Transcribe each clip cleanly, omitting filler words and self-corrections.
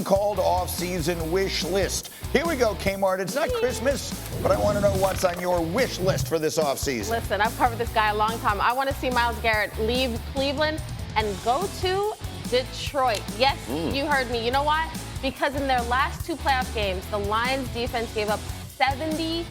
called Offseason Wish List. Here we go, K-Mart. It's not Christmas, but I want to know what's on your wish list for this offseason. Listen, I've covered this guy a long time. I want to see Myles Garrett leave Cleveland and go to Detroit. Yes, you heard me. You know why? Because in their last two playoff games, the Lions defense gave up 79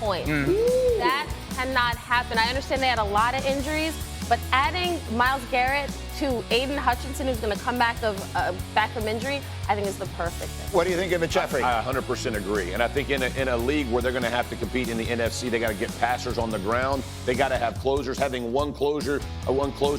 points. That cannot happen. I understand they had a lot of injuries, but adding Myles Garrett to Aiden Hutchinson, who's going to come back from injury, I think is the perfect thing. What do you think of it, Jeffrey? I 100% agree. And I think in a league where they're going to have to compete in the NFC, they got to get passers on the ground. They got to have closers. Having one closer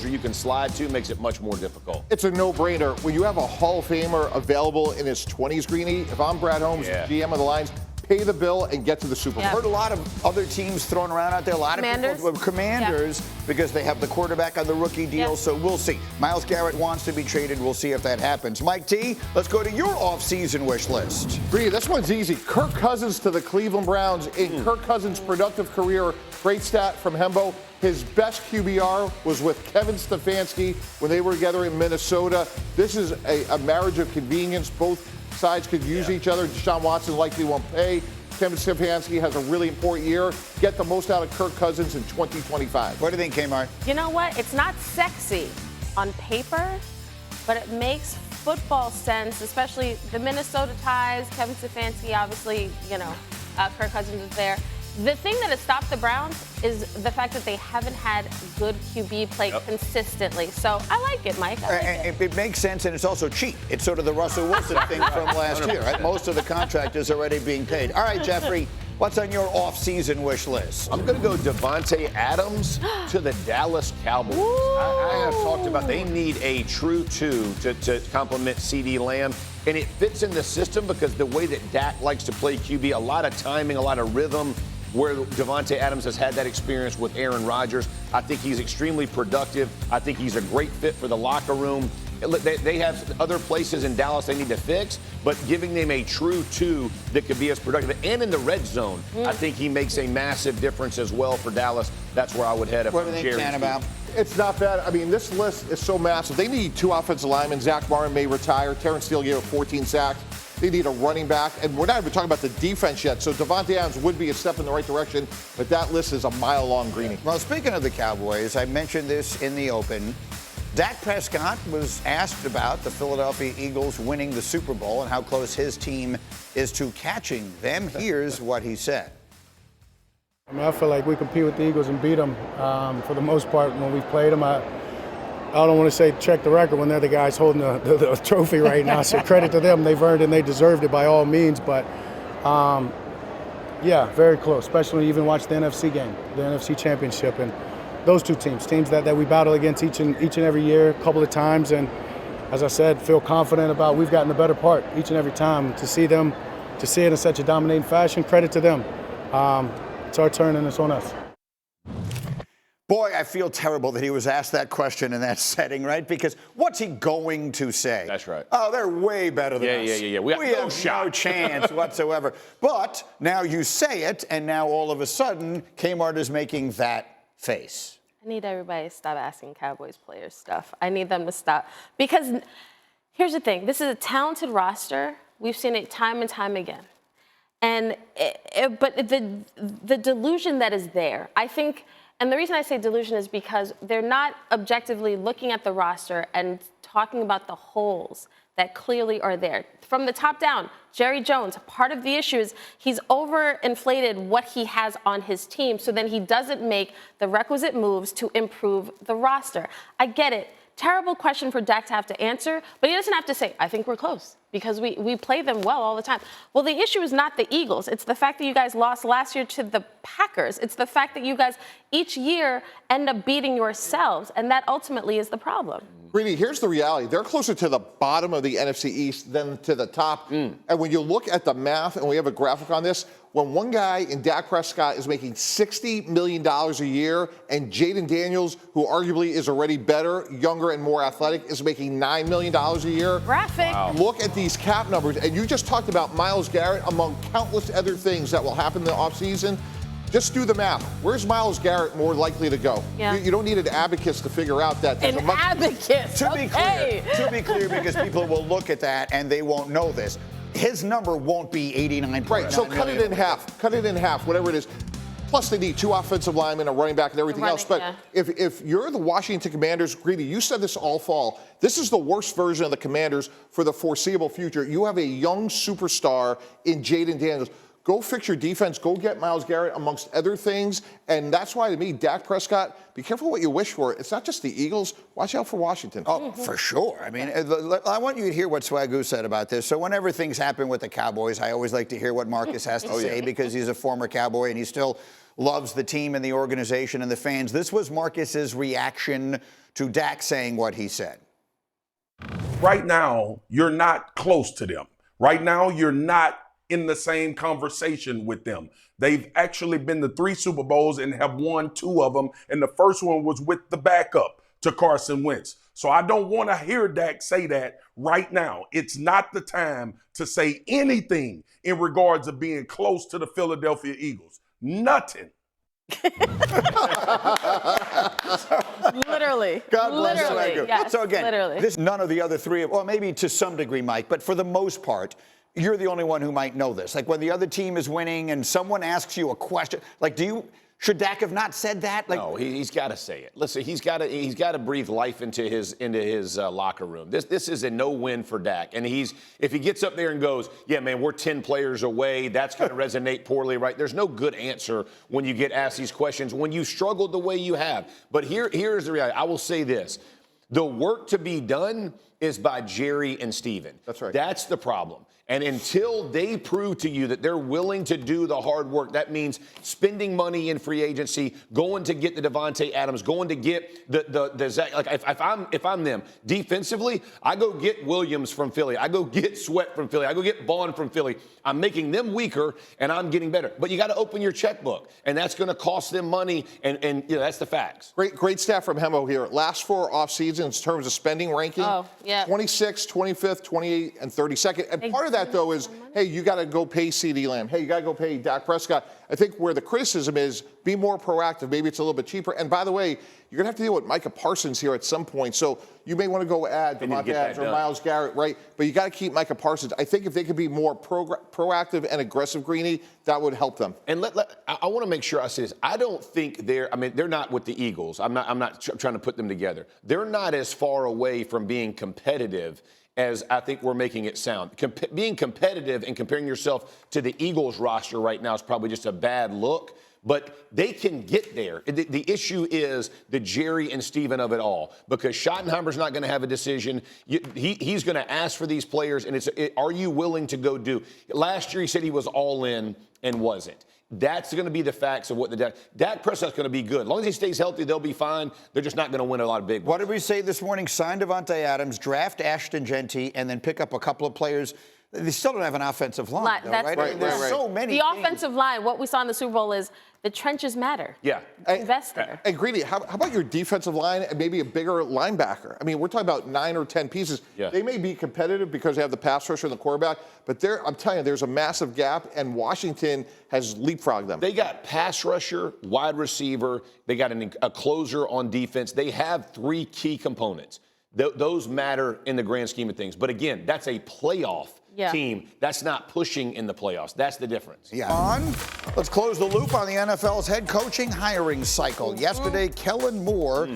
you can slide to makes it much more difficult. It's a no-brainer. When you have a Hall of Famer available in his 20s, Greeny, if I'm Brad Holmes, GM of the Lions, pay the bill and get to the Super Bowl. I've heard a lot of other teams thrown around out there. A lot of people, Commanders, because they have the quarterback on the rookie deal. So we'll see. Myles Garrett wants to be traded. We'll see if that happens. Mike T, let's go to your offseason wish list. Greeny, this one's easy. Kirk Cousins to the Cleveland Browns. In Kirk Cousins' productive career, great stat from Hembo. His best QBR was with Kevin Stefanski when they were together in Minnesota. This is a marriage of convenience. Both sides could use each other. Deshaun Watson likely won't pay. Kevin Stefanski has a really important year. Get the most out of Kirk Cousins in 2025. What do you think, Kmart? You know what? It's not sexy on paper, but it makes football sense, especially the Minnesota ties. Kevin Stefanski, obviously, Kirk Cousins is there. The thing that has stopped the Browns is the fact that they haven't had good QB play consistently. So I like it, Mike. It makes sense, and it's also cheap. It's sort of the Russell Wilson thing from last year, right? Most of the contract is already being paid. All right, Jeffrey, what's on your off-season wish list? I'm going to go Davante Adams to the Dallas Cowboys. I have talked about they need a true two to complement CeeDee Lamb. And it fits in the system because the way that Dak likes to play QB, a lot of timing, a lot of rhythm, where Davante Adams has had that experience with Aaron Rodgers. I think he's extremely productive. I think he's a great fit for the locker room. They have other places in Dallas they need to fix, but giving them a true two that could be as productive and in the red zone, I think he makes a massive difference as well for Dallas. That's where I would head. What do you think, Tannenbaum? It's not bad. I mean, this list is so massive. They need two offensive linemen. Zach Martin may retire. Terrence Steele gave up 14 sacks. They need a running back. And we're not even talking about the defense yet. So Davante Adams would be a step in the right direction, but that list is a mile long, Greeny. Well, speaking of the Cowboys, I mentioned this in the open. Dak Prescott was asked about the Philadelphia Eagles winning the Super Bowl and how close his team is to catching them. Here's what he said. I mean, I feel like we compete with the Eagles and beat them for the most part when we've played them. I don't want to say check the record when they're the guys holding the trophy right now. So credit to them. They've earned it and they deserved it by all means. But, yeah, very close, especially when you even watch the NFC game, the NFC Championship. And those two teams that we battle against each and every year a couple of times. And as I said, feel confident about we've gotten the better part each and every time. To see it in such a dominating fashion, credit to them. It's our turn and it's on us. Boy, I feel terrible that he was asked that question in that setting, right? Because what's he going to say? That's right. Oh, they're way better than us. Yeah. We have no chance whatsoever. But now you say it, and now all of a sudden, Kmart is making that face. I need everybody to stop asking Cowboys players stuff. I need them to stop. Because here's the thing. This is a talented roster. We've seen it time and time again. And but the delusion that is there, I think, and the reason I say delusion is because they're not objectively looking at the roster and talking about the holes that clearly are there. From the top down, Jerry Jones, part of the issue is he's overinflated what he has on his team, so then he doesn't make the requisite moves to improve the roster. I get it. Terrible question for Dak to have to answer, but he doesn't have to say, I think we're close, because we play them well all the time. Well, the issue is not the Eagles. It's the fact that you guys lost last year to the Packers. It's the fact that you guys each year end up beating yourselves, and that ultimately is the problem. Greeny, here's the reality. They're closer to the bottom of the NFC East than to the top. And when you look at the math, and we have a graphic on this, when one guy in Dak Prescott is making $60 million a year, and Jaden Daniels, who arguably is already better, younger, and more athletic, is making $9 million a year. Graphic. Wow. Look at these cap numbers. And you just talked about Myles Garrett, among countless other things that will happen in the offseason. Just do the math. Where's Myles Garrett more likely to go? Yeah. You don't need an abacus to figure out that. An abacus. To be clear, because people will look at that and they won't know this. His number won't be 89. Right, so cut it in half. Cut it in half, whatever it is. Plus, they need 2 offensive linemen, a running back, and everything else. But if you're the Washington Commanders, Greedy, you said this all fall. This is the worst version of the Commanders for the foreseeable future. You have a young superstar in Jaden Daniels. Go fix your defense. Go get Myles Garrett, amongst other things. And that's why, to me, Dak Prescott, be careful what you wish for. It's not just the Eagles. Watch out for Washington. Oh, for sure. I mean, I want you to hear what Swagu said about this. So whenever things happen with the Cowboys, I always like to hear what Marcus has to say because he's a former Cowboy and he still loves the team and the organization and the fans. This was Marcus's reaction to Dak saying what he said. Right now, you're not close to them. Right now, you're not in the same conversation with them. They've actually been to 3 Super Bowls and have won 2 of them. And the first one was with the backup to Carson Wentz. So I don't want to hear Dak say that right now. It's not the time to say anything in regards of being close to the Philadelphia Eagles. Nothing. Literally. God bless literally, Swagu. yes, So again, literally. this none of the other 3, well, maybe to some degree, Mike, but for the most part, you're the only one who might know this. Like when the other team is winning and someone asks you a question, like should Dak have not said that? Like, no, he's got to say it. Listen, he's got to breathe life into his locker room. This is a no-win for Dak, and if he gets up there and goes, yeah, man, we're 10 players away, that's going to resonate poorly, right? There's no good answer when you get asked these questions when you struggled the way you have. But here's the reality. I will say this: the work to be done is by Jerry and Steven. That's right. That's the problem. And until they prove to you that they're willing to do the hard work, that means spending money in free agency, going to get the Devontae Adams, going to get the Zach. Like if I'm them defensively, I go get Williams from Philly, I go get Sweat from Philly, I go get Bond from Philly. I'm making them weaker, and I'm getting better. But you got to open your checkbook, and that's going to cost them money, and that's the facts. Great stat from Hembo here. Last 4 off seasons in terms of spending ranking, 26th, 25th, 28th, and 32nd. And part of that, though, is, hey, you got to go pay CeeDee Lamb. Hey, you got to go pay Dak Prescott. I think where the criticism is, be more proactive. Maybe it's a little bit cheaper. And by the way, you're going to have to deal with Micah Parsons here at some point. So you may want to go add Devontae Adams or Myles Garrett, right? But you got to keep Micah Parsons. I think if they could be more proactive and aggressive, Greeny, that would help them. And I want to make sure I say this. I don't think they're not with the Eagles. I'm not trying to put them together. They're not as far away from being competitive as I think we're making it sound. Being competitive and comparing yourself to the Eagles roster right now is probably just a bad look, but they can get there. The issue is the Jerry and Steven of it all, because Schottenheimer's not going to have a decision. He's going to ask for these players, and are you willing to go do? Last year he said he was all in and wasn't. That's going to be the facts of what Dak Prescott's going to be good. As long as he stays healthy, they'll be fine. They're just not going to win a lot of big ones. What did we say this morning? Sign Devontae Adams, draft Ashton Genty, and then pick up a couple of players. They still don't have an offensive line, though, right? There's so many. The offensive line, what we saw in the Super Bowl is the trenches matter. Yeah. Invest there. And Greedy, how about your defensive line and maybe a bigger linebacker? I mean, we're talking about 9 or 10 pieces. Yeah. They may be competitive because they have the pass rusher and the quarterback, but I'm telling you, there's a massive gap, and Washington has leapfrogged them. They got pass rusher, wide receiver. They got a closer on defense. They have 3 key components. Those matter in the grand scheme of things. But again, that's a playoff team. That's not pushing in the playoffs. That's the difference. Yeah. Let's close the loop on the NFL's head coaching hiring cycle. Yesterday, Kellen Moore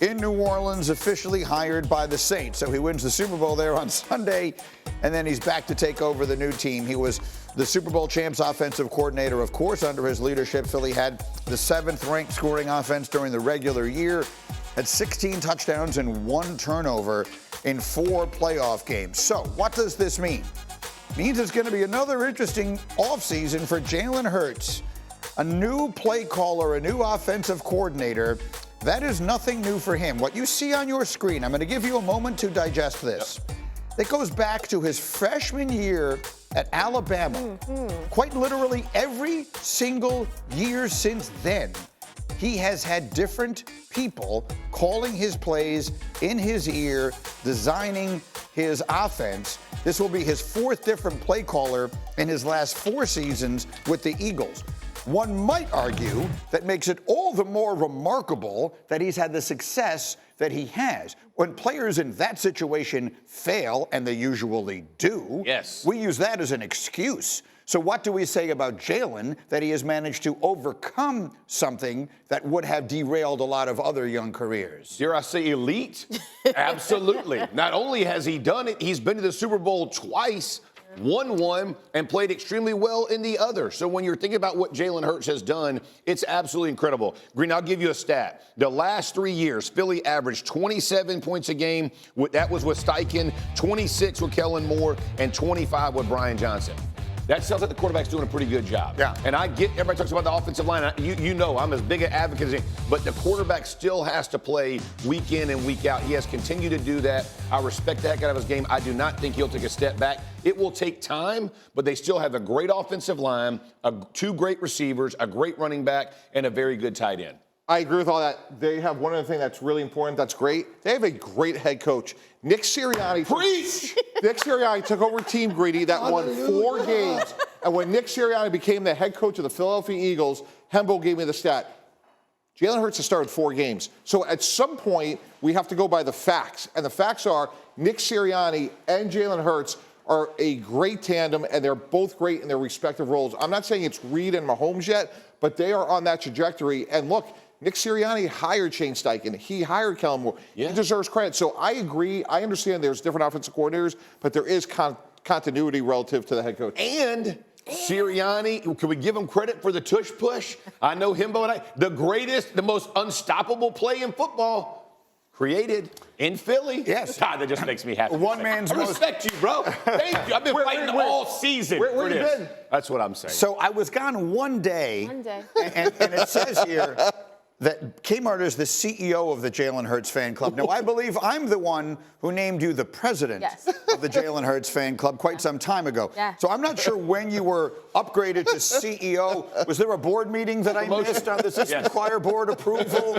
in New Orleans officially hired by the Saints. So he wins the Super Bowl there on Sunday, and then he's back to take over the new team. He was the Super Bowl champs offensive coordinator, of course. Under his leadership, Philly had the 7th-ranked scoring offense during the regular year, had 16 touchdowns and 1 turnover in 4 playoff games. So what does this mean? It means it's going to be another interesting offseason for Jalen Hurts. A new play caller, a new offensive coordinator. That is nothing new for him. What you see on your screen, I'm going to give you a moment to digest this. It goes back to his freshman year at Alabama. Quite literally every single year since then, he has had different people calling his plays in his ear, designing his offense. This will be his 4th different play caller in his last 4 seasons with the Eagles. one might argue that makes it all the more remarkable that he's had the success that he has. When players in that situation fail, and they usually do, yes, we use that as an excuse. So what do we say about Jalen that he has managed to overcome something that would have derailed a lot of other young careers? Dare I say elite? Absolutely. Not only has he done it, he's been to the Super Bowl twice, won one, and played extremely well in the other. So when you're thinking about what Jalen Hurts has done, it's absolutely incredible. Green, I'll give you a stat. The last 3 years, Philly averaged 27 points a game. That was with Steichen, 26 with Kellen Moore, and 25 with Brian Johnson. That sounds like the quarterback's doing a pretty good job. Yeah. And I get, everybody talks about the offensive line. You know, I'm as big an advocate as any, but the quarterback still has to play week in and week out. He has continued to do that. I respect the heck out of his game. I do not think he'll take a step back. It will take time, but they still have a great offensive line, two great receivers, a great running back, and a very good tight end. I agree with all that. They have one other thing that's really important, that's great. They have a great head coach. Nick Sirianni. Preach! Nick Sirianni took over Team Greedy that won 4 games. And when Nick Sirianni became the head coach of the Philadelphia Eagles, Hembo gave me the stat. Jalen Hurts has started 4 games. So at some point, we have to go by the facts. And the facts are Nick Sirianni and Jalen Hurts are a great tandem, and they're both great in their respective roles. I'm not saying it's Reed and Mahomes yet, but they are on that trajectory. And look, Nick Sirianni hired Shane Steichen. He hired Kellen Moore. Yeah. He deserves credit. So I agree. I understand there's different offensive coordinators, but there is continuity relative to the head coach. And Sirianni, can we give him credit for the tush push? I know Himbo and I, the greatest, the most unstoppable play in football created in Philly. Yes. God, that just makes me happy. One man's I respect you, bro. Thank you. I've been fighting all season where for you this. been? That's what I'm saying. So I was gone one day. One day. And it says here that K-Mart is the CEO of the Jalen Hurts fan club. Now, I believe I'm the one who named you the president Yes. of the Jalen Hurts fan club quite some time ago. Yeah. So I'm not sure when you were upgraded to CEO. Was there a board meeting that I missed on the Assistant Choir Board approval?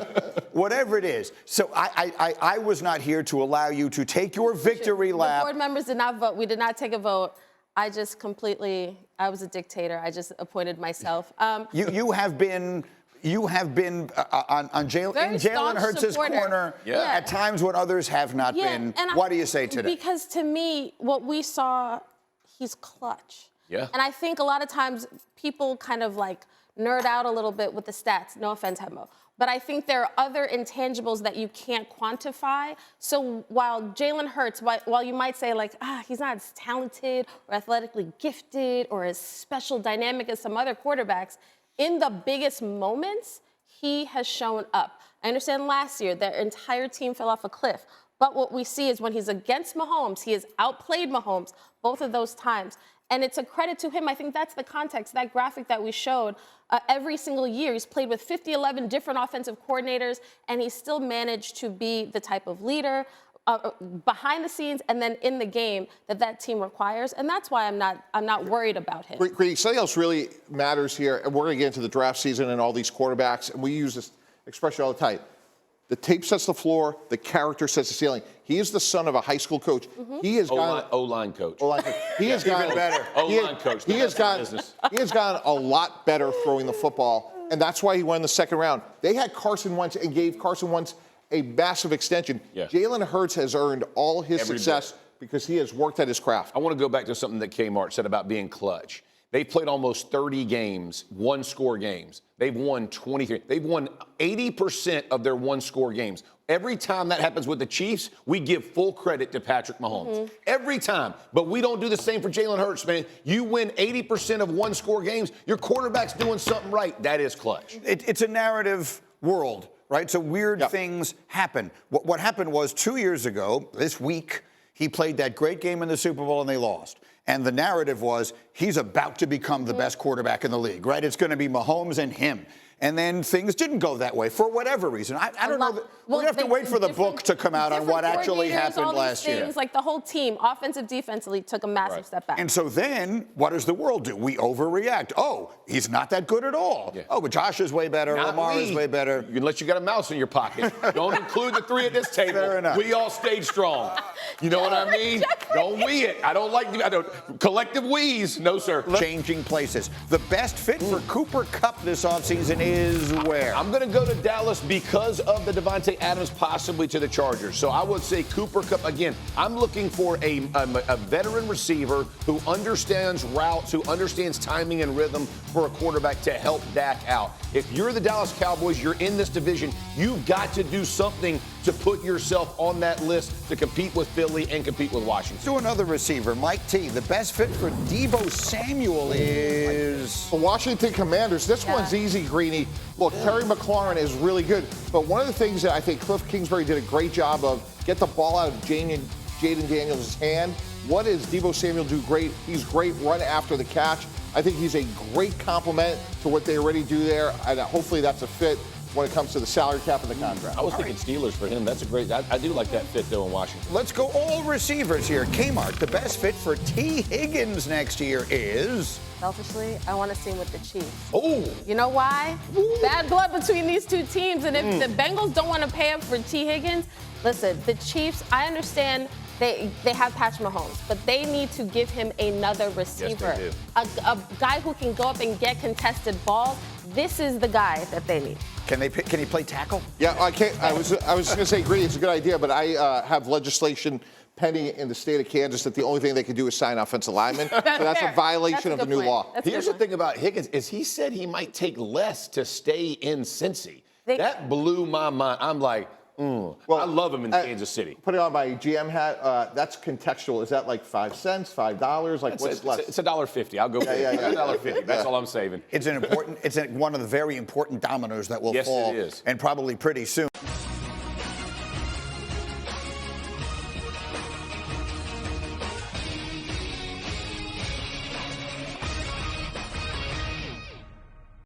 Whatever it is. So I was not here to allow you to take your victory lap. The board members did not vote. We did not take a vote. I just I was a dictator. I just appointed myself. You have been on Jalen Hurts' corner at times when others have not been. What do you say today? Because to me, what we saw, he's clutch. Yeah. And I think a lot of times people kind of like nerd out a little bit with the stats. No offense, Hembo. But I think there are other intangibles that you can't quantify. So while Jalen Hurts, while you might say like, he's not as talented or athletically gifted or as special dynamic as some other quarterbacks, in the biggest moments, he has shown up. I understand last year their entire team fell off a cliff. But what we see is when he's against Mahomes, he has outplayed Mahomes both of those times. And it's a credit to him. I think that's the context, that graphic that we showed. Every single year, he's played with 11 different offensive coordinators, and he's still managed to be the type of leader behind the scenes and then in the game that team requires. And that's why I'm not worried about him. Greedy, something else really matters here, and we're going to get into the draft season and all these quarterbacks, and we use this expression all the time. The tape sets the floor, the character sets the ceiling. He is the son of a high school coach. Mm-hmm. He has gone O-line coach. O-line coach. He has gotten better. O-line coach. He has gotten a lot better throwing the football, and that's why he won the second round. They had Carson Wentz and gave Carson Wentz a massive extension. Yeah. Jalen Hurts has earned all his success because he has worked at his craft. I want to go back to something that K-Mart said about being clutch. They've played almost 30 games, one-score games. They've won 23. They've won 80% of their one-score games. Every time that happens with the Chiefs, we give full credit to Patrick Mahomes. Mm-hmm. Every time. But we don't do the same for Jalen Hurts, man. You win 80% of one-score games, your quarterback's doing something right. That is clutch. It's a narrative world, right? So weird things happen. What happened was 2 years ago, this week, he played that great game in the Super Bowl and they lost. And the narrative was he's about to become the best quarterback in the league, right? It's going to be Mahomes and him. and then things didn't go that way for whatever reason. I don't know. We're going to have to wait for the book to come out on what actually happened last year. Like the whole team, offensive, defensively, took a massive step back. And so then, what does the world do? We overreact. Oh, he's not that good at all. Yeah. Oh, but Josh is way better. Lamar is way better. Unless you got a mouse in your pocket. Don't include the three at this table. Fair enough. We all stayed strong. You know what I mean? Don't we it. I don't collective wheeze. No, sir. Changing places. The best fit for Cooper Kupp this offseason is where? I'm going to go to Dallas because of the Devontae Adams possibly to the Chargers. So I would say Cooper Kupp again. I'm looking for a veteran receiver who understands routes, who understands timing and rhythm for a quarterback to help Dak out. If you're the Dallas Cowboys, you're in this division, you've got to do something to put yourself on that list to compete with Philly and compete with Washington. To another receiver, Mike T. The best fit for Deebo Samuel is The Washington Commanders. This one's easy, Greeny. Look, Terry McLaurin is really good, but one of the things that I think Cliff Kingsbury did a great job of, get the ball out of Jaden Daniels' hand. What does Deebo Samuel do great? He's great run after the catch. I think he's a great complement to what they already do there, and hopefully that's a fit when it comes to the salary cap and the contract. I was thinking Steelers for him. That's a great. I do like that fit though in Washington. Let's go all receivers here. Kmart, the best fit for T. Higgins next year is. Selfishly, I want to see him with the Chiefs. Oh. You know why? Bad blood between these two teams. And if the Bengals don't want to pay up for T. Higgins, listen, the Chiefs, I understand they have Patrick Mahomes, but they need to give him another receiver. Yes, a guy who can go up and get contested balls. This is the guy that they need. Can he play tackle? Yeah, I can't. I was going to say, Greeny, it's a good idea, but I have legislation pending in the state of Kansas that the only thing they can do is sign offensive linemen. So that's a violation of the new law. Here's the thing about Higgins is he said he might take less to stay in Cincy. That blew my mind. I'm like, well, I love him in Kansas City. Put it on my GM hat. That's contextual. Is that like 5 cents, $5? Like what's less? It's $1.50. I'll go for it. $1.50. That's all I'm saving. It's one of the very important dominoes that will fall, Yes, it is. and probably pretty soon.